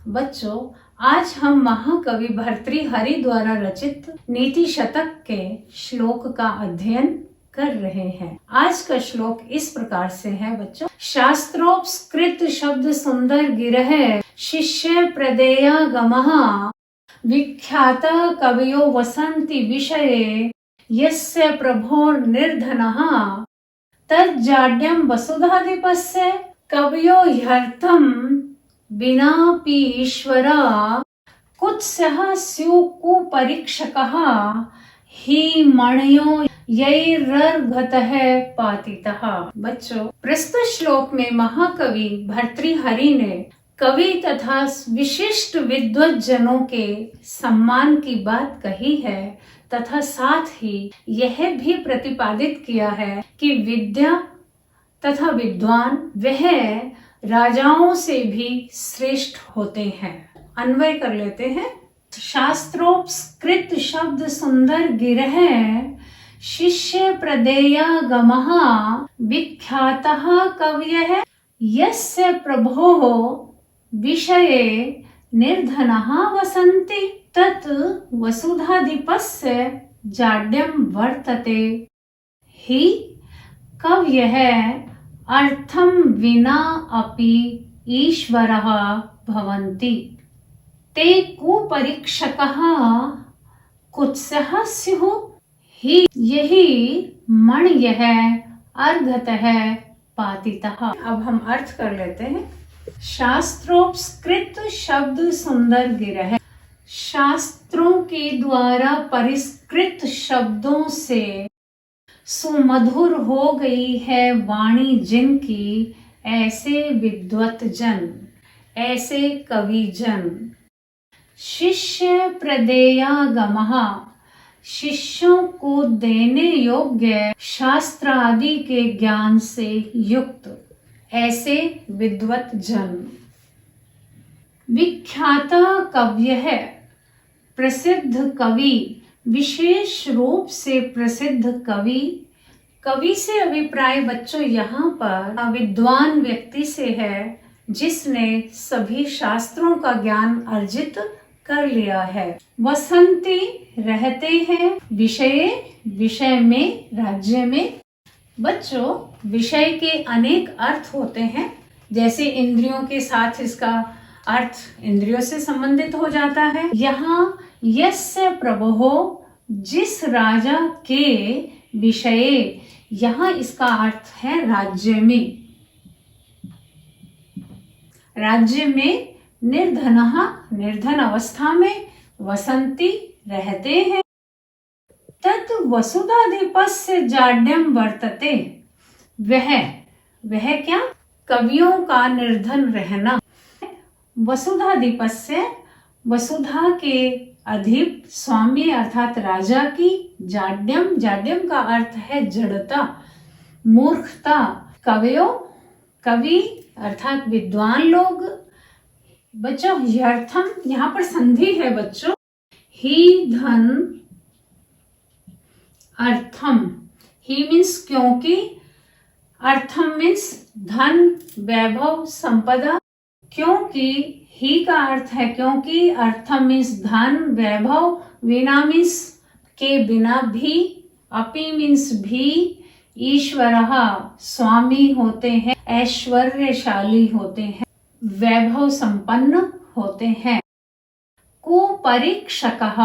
बच्चों, आज हम महाकवि भर्तृहरि द्वारा रचित नीति शतक के श्लोक का अध्ययन कर रहे हैं। आज का श्लोक इस प्रकार से है बच्चों। शास्त्रोपस्कृत शब्द सुंदर गिरह शिष्य प्रदेया गमः विख्यात कवयो वसन्ति विषये यस्य प्रभो निर्धनः तज्जाड्यं वसुधाधिपस्य कवयो ह्यर्थं विनापि ईश्वरा कुत्स्यः स्युः कुपरीक्षकः हि मणयो यैरर्घतः पातितः। बच्चों, प्रस्तुत श्लोक में महाकवि भर्तृहरि ने कवि तथा विशिष्ट विद्वत जनों के सम्मान की बात कही है तथा साथ ही यह भी प्रतिपादित किया है कि विद्या तथा विद्वान वह राजाओं से भी श्रेष्ठ होते हैं। अन्वय कर लेते हैं। शास्त्रोपस्कृत शब्द सुंदर गिरह शिष्य प्रदेया गमः विख्यातः कवयः यस्य प्रभोः विषये निर्धनः वसन्ति तत् वसुधाधिपस्य जाड्यं वर्तते हि कवयः अर्थं विना अपि ईश्वरः भवन्ति ते कुपरीक्षकः कुत्स्यः स्युः हि यही मणयः अर्घतः पातितः। अब हम अर्थ कर लेते हैं। शास्त्रोपस्कृत शब्द सुंदर गिरह, शास्त्रों के द्वारा परिष्कृत शब्दों से सुमधुर हो गई है वाणी जिनकी, ऐसे विद्वत जन, ऐसे कवि जन। शिष्य प्रदेया गमः, शिष्यों को देने योग्य शास्त्र आदि के ज्ञान से युक्त ऐसे विद्वत जन। विख्यात कवयः, प्रसिद्ध कवि, विशेष रूप से प्रसिद्ध कवि। कवि से अभिप्राय बच्चों यहाँ पर विद्वान व्यक्ति से है जिसने सभी शास्त्रों का ज्ञान अर्जित कर लिया है। वसंती, रहते हैं, विषय, विषय में, राज्य में। बच्चों, विषय के अनेक अर्थ होते हैं। जैसे इंद्रियों के साथ इसका अर्थ इंद्रियों से संबंधित हो जाता है। यहाँ यस्य प्रभो, जिस राजा के विषय, यहाँ इसका अर्थ है राज्य में। राज्य में निर्धनः, निर्धन अवस्था में, वसंती, रहते हैं। तत् वसुधाधिपस्य जाड्यं वर्तते, वह क्या? कवियों का निर्धन रहना। वसुधाधिपस्य, वसुधा के अधिप, स्वामी अर्थात राजा की, जाड्यम, जाड्यम का अर्थ है जड़ता, मूर्खता। कवयो, कवि अर्थात विद्वान लोग। बच्चों, ह्यर्थम यहाँ पर संधि है बच्चों। ही धन, अर्थम, ही मीन्स क्योंकि, अर्थम मीन्स धन, वैभव, संपदा। क्योंकि ही का अर्थ है क्योंकि, अर्थम मीन्स धन, वैभव, विना मीन्स के बिना भी, अपि मीन्स भी, ईश्वरः स्वामी होते हैं, ऐश्वर्यशाली होते हैं, वैभव संपन्न होते हैं। कुपरीक्षकः,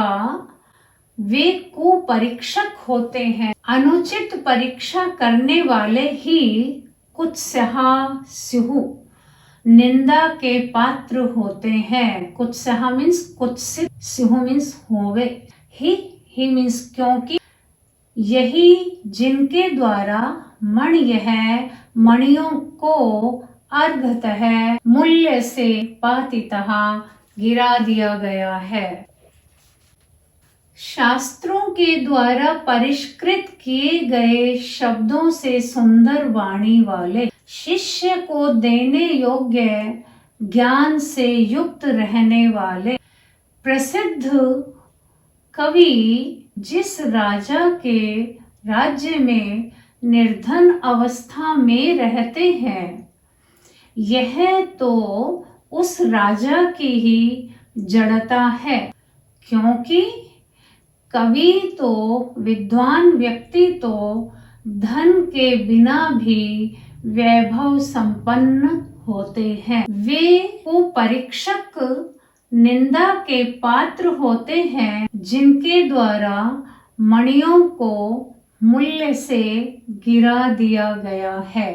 वे कुपरीक्षक होते हैं, अनुचित परीक्षा करने वाले ही कुत्स्यः स्युः, निंदा के पात्र होते हैं। कुत्स्यः मीन्स कुत्सित, स्युः मीन्स होवे, ही मीन्स क्योंकि, यही जिनके द्वारा मणयः, मणियों को, अर्घतः, मूल्य से, पातितः, गिरा दिया गया है। शास्त्रों के द्वारा परिष्कृत किए गए शब्दों से सुंदर वाणी वाले, शिष्य को देने योग्य ज्ञान से युक्त रहने वाले, प्रसिद्ध कवि जिस राजा के राज्य में निर्धन अवस्था में रहते हैं, यह तो उस राजा की ही जड़ता है, क्योंकि कवि तो विद्वान व्यक्ति तो धन के बिना भी वैभव संपन्न होते हैं। वे को परीक्षक निंदा के पात्र होते हैं जिनके द्वारा मणियों को मूल्य से गिरा दिया गया है।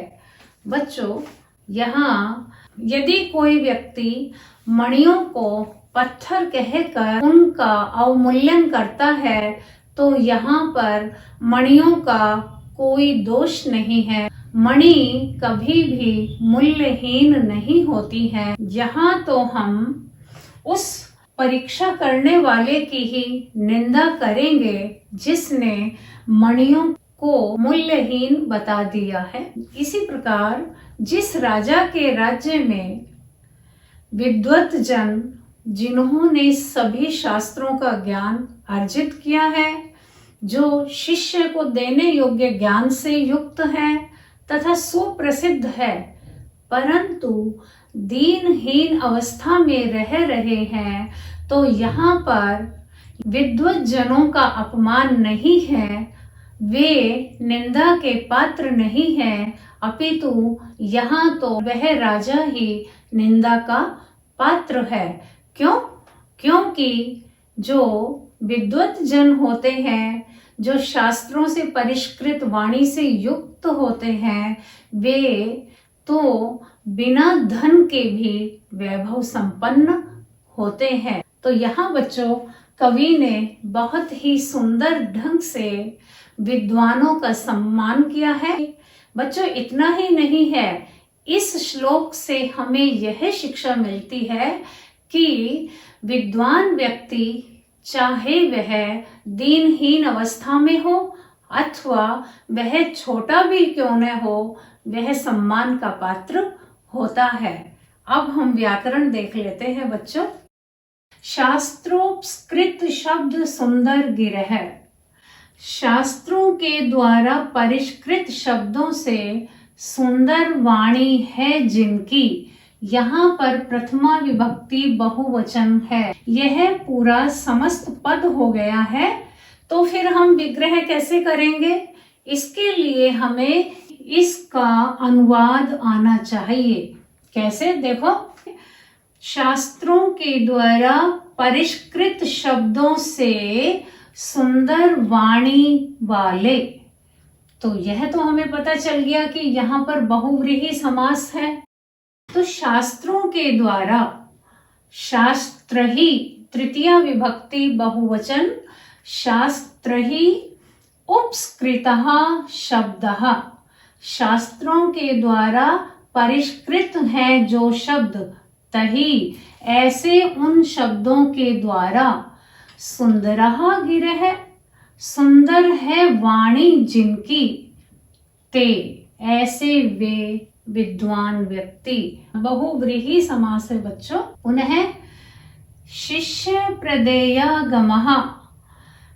बच्चों, यहाँ यदि कोई व्यक्ति मणियों को पत्थर कहकर उनका अवमूल्यन करता है तो यहाँ पर मणियों का कोई दोष नहीं है। मणि कभी भी मूल्यहीन नहीं होती है। यहाँ तो हम उस परीक्षा करने वाले की ही निंदा करेंगे जिसने मणियों को मूल्यहीन बता दिया है। इसी प्रकार जिस राजा के राज्य में विद्वत जन जिन्होंने सभी शास्त्रों का ज्ञान अर्जित किया है, जो शिष्य को देने योग्य ज्ञान से युक्त है तथा सुप्रसिद्ध है, परंतु दीनहीन अवस्था में रह रहे हैं, तो यहाँ पर विद्वत जनों का अपमान नहीं है, वे निंदा के पात्र नहीं हैं, अपितु यहाँ तो वह राजा ही निंदा का पात्र है। क्यों? क्योंकि जो विद्वत जन होते हैं, जो शास्त्रों से परिष्कृत वाणी से युक्त होते हैं, वे तो बिना धन के भी वैभव संपन्न होते हैं। तो यहाँ बच्चों, कवि ने बहुत ही सुंदर ढंग से विद्वानों का सम्मान किया है। बच्चों, इतना ही नहीं है, इस श्लोक से हमें यह शिक्षा मिलती है कि विद्वान व्यक्ति चाहे वह दीनहीन अवस्था में हो अथवा वह छोटा भी क्यों न हो, वह सम्मान का पात्र होता है। अब हम व्याकरण देख लेते हैं बच्चों। शास्त्रोपस्कृत शब्द सुंदर गिरह। शास्त्रों के द्वारा परिष्कृत शब्दों से सुंदर वाणी है जिनकी, यहाँ पर प्रथमा विभक्ति बहुवचन है। यह पूरा समस्त पद हो गया है, तो फिर हम विग्रह कैसे करेंगे? इसके लिए हमें इसका अनुवाद आना चाहिए। कैसे? देखो, शास्त्रों के द्वारा परिष्कृत शब्दों से सुंदर वाणी वाले, तो यह तो हमें पता चल गया कि यहाँ पर बहुव्रीहि समास है। तो शास्त्रों के द्वारा, शास्त्र ही तृतीया विभक्ति बहुवचन, शास्त्र ही उपस्कृतः शब्दः, शास्त्रों के द्वारा परिष्कृत है जो शब्द, तही ऐसे उन शब्दों के द्वारा सुंदरः गिरह, सुंदर है वाणी जिनकी, ते ऐसे वे विद्वान व्यक्ति। बहुव्रीहि समास है बच्चों। पुनः शिष्य प्रदेयागमः,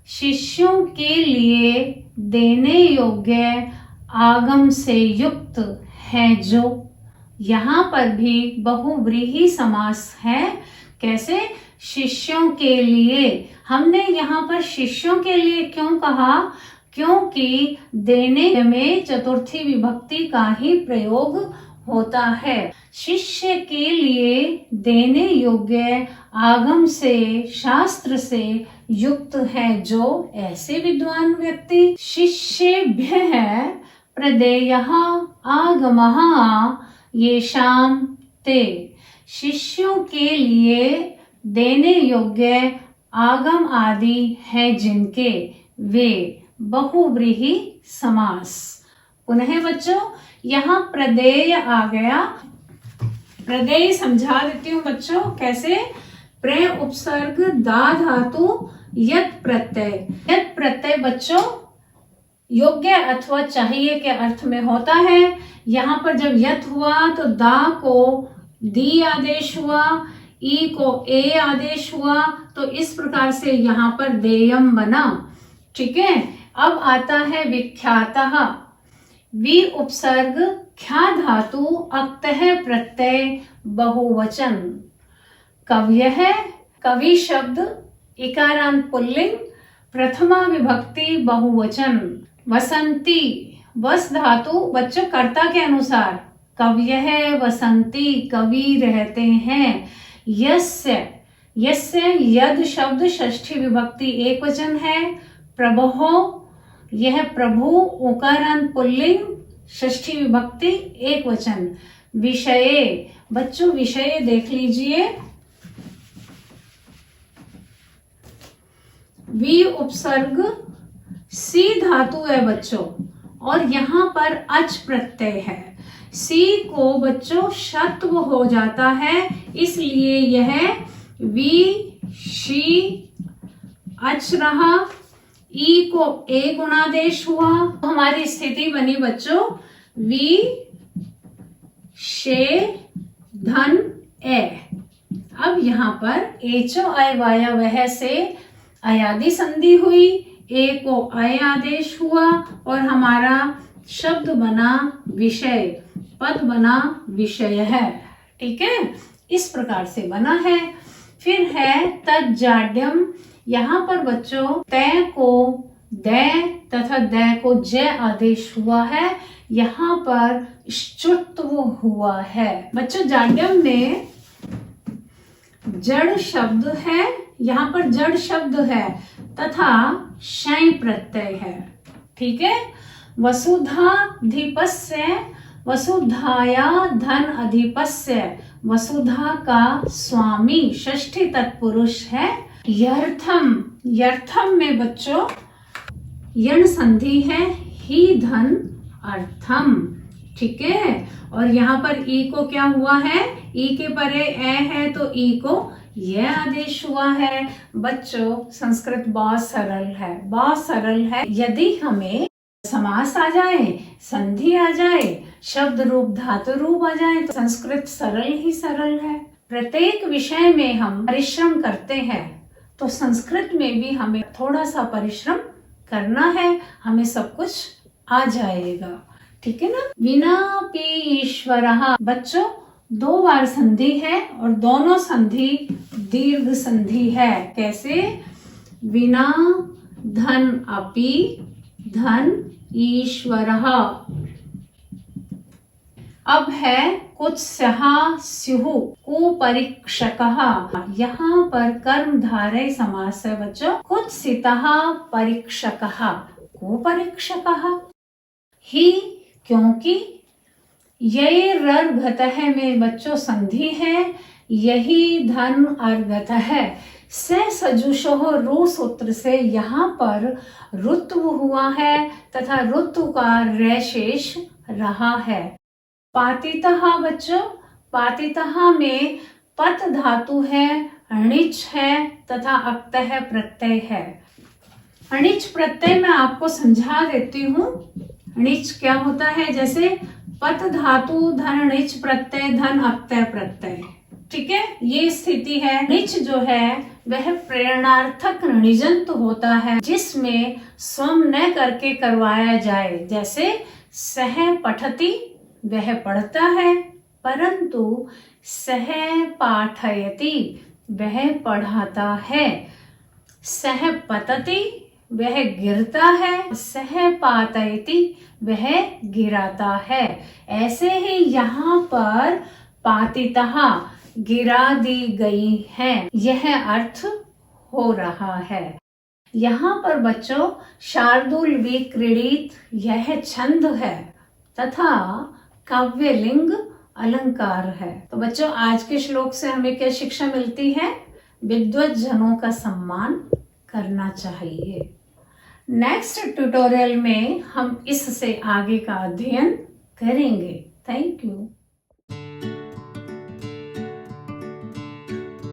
शिष्यों के लिए देने योग्य आगम से युक्त है जो, यहाँ पर भी बहुव्रीहि समास है। कैसे? शिष्यों के लिए। हमने यहाँ पर शिष्यों के लिए क्यों कहा? क्योंकि देने में चतुर्थी विभक्ति का ही प्रयोग होता है। शिष्य के लिए देने योग्य आगम से, शास्त्र से युक्त है जो ऐसे विद्वान व्यक्ति। शिष्येभ्यः प्रदेयः आगमः येषां ते, शिष्यों के लिए देने योग्य आगम आदि है जिनके, वे बहुव्रीहि समास। पुनः बच्चों, यहाँ प्रदेय आ गया। प्रदेय समझा देती हूँ बच्चों। कैसे? प्र उपसर्ग दा धातु यत प्रत्यय। यत प्रत्यय बच्चों योग्य अथवा चाहिए के अर्थ में होता है। यहाँ पर जब यत हुआ तो दा को दी आदेश हुआ, ई को ए आदेश हुआ, तो इस प्रकार से यहाँ पर देयम बना। ठीक है। अब आता है विख्यातः। वी उपसर्ग ख्या धातु अक्तः प्रत्यय बहुवचन। कव्यः, कवि शब्द इकारांत पुल्लिंग प्रथमा विभक्ति बहुवचन। वसंती, वस धातु बच्चों कर्ता के अनुसार, कव्यः वसंती कवि रहते हैं। यस्य, यस्य यद शब्द षष्ठी विभक्ति एक वचन है। प्रभो, यह प्रभु ओकारांत पुल्लिंग षष्ठी विभक्ति एक वचन। विषये, बच्चों विषय देख लीजिए, वी उपसर्ग सी धातु है बच्चों और यहाँ पर अच प्रत्यय है। सी को बच्चों षत्व हो जाता है, इसलिए यह वी शी अच रहा। ई को ए गुणादेश हुआ, हमारी स्थिति बनी बच्चों वी शे धन ए। अब यहाँ पर एचो अय वाया वह से अयादि संधि हुई, ए को अय आदेश हुआ और हमारा शब्द बना विषय, पद बना विषय है। ठीक है, इस प्रकार से बना है। फिर है तज्जाड्यम, यहाँ पर बच्चों तय को दै तथा दै को जय आदेश हुआ है, यहाँ पर श्चुत्व हुआ है। बच्चों जाड्यम में जड़ शब्द है, यहाँ पर जड़ शब्द है तथा शय प्रत्यय है। ठीक है, वसुधाधिपस्य, वसुधाया धन अधिपस्य, वसुधा का स्वामी षष्ठी तत्पुरुष है। यर्थम, यर्थम में बच्चों यण संधि है, ही धन अर्थम। ठीक है, और यहाँ पर ई को क्या हुआ है, ई के परे ए है तो ई को यह आदेश हुआ है। बच्चों संस्कृत बहुत सरल है, बहुत सरल है। यदि हमें समास आ जाए, संधि आ जाए, शब्द रूप धातु रूप आ जाए तो संस्कृत सरल ही सरल है। प्रत्येक विषय में हम परिश्रम करते हैं तो संस्कृत में भी हमें थोड़ा सा परिश्रम करना है, हमें सब कुछ आ जाएगा। ठीक है ना। विनापि ईश्वरः, बच्चों दो बार संधि है और दोनों संधि दीर्घ संधि है। कैसे, विना धन अपि धन ईश्वरः। अब है कुत्स्यः स्युः कुपरीक्षकः, यहाँ पर कर्मधारय समास है बच्चों। कुत्सितः परीक्षकः कुपरीक्षकः। ही, क्योंकि ये रर्घतः में बच्चों संधि है, यही धन अर्घतः है। से सजुषोः रु सूत्र से यहाँ पर ऋत्व हुआ है तथा ऋत्व का रेशेष रहा है। पातितः बच्चों, पातितः में पत धातु है, अणिच है तथा अक्तः प्रत्यय है। अणिच प्रत्यय मैं आपको समझा देती हूँ। अणिच क्या होता है, जैसे पत धातु धन अणिच प्रत्यय धन अक्तः प्रत्यय। ठीक है, ये स्थिति है। णिच जो है वह प्रेरणार्थक णिजंत होता है जिसमें स्वम न करके करवाया जाए। जैसे सह पठति, वह पढ़ता है, परंतु सह पाठयति, वह पढ़ाता है। सह पतति, वह गिरता है। सह पातयति, वह गिराता है। ऐसे ही यहाँ पर पातितः गिरा दी गई है, यह अर्थ हो रहा है। यहाँ पर बच्चों शार्दूल विक्रीडित यह छंद है तथा काव्यलिंग अलंकार है। तो बच्चों आज के श्लोक से हमें क्या शिक्षा मिलती है, विद्वत जनों का सम्मान करना चाहिए। नेक्स्ट ट्यूटोरियल में हम इससे आगे का अध्ययन करेंगे। Thank you.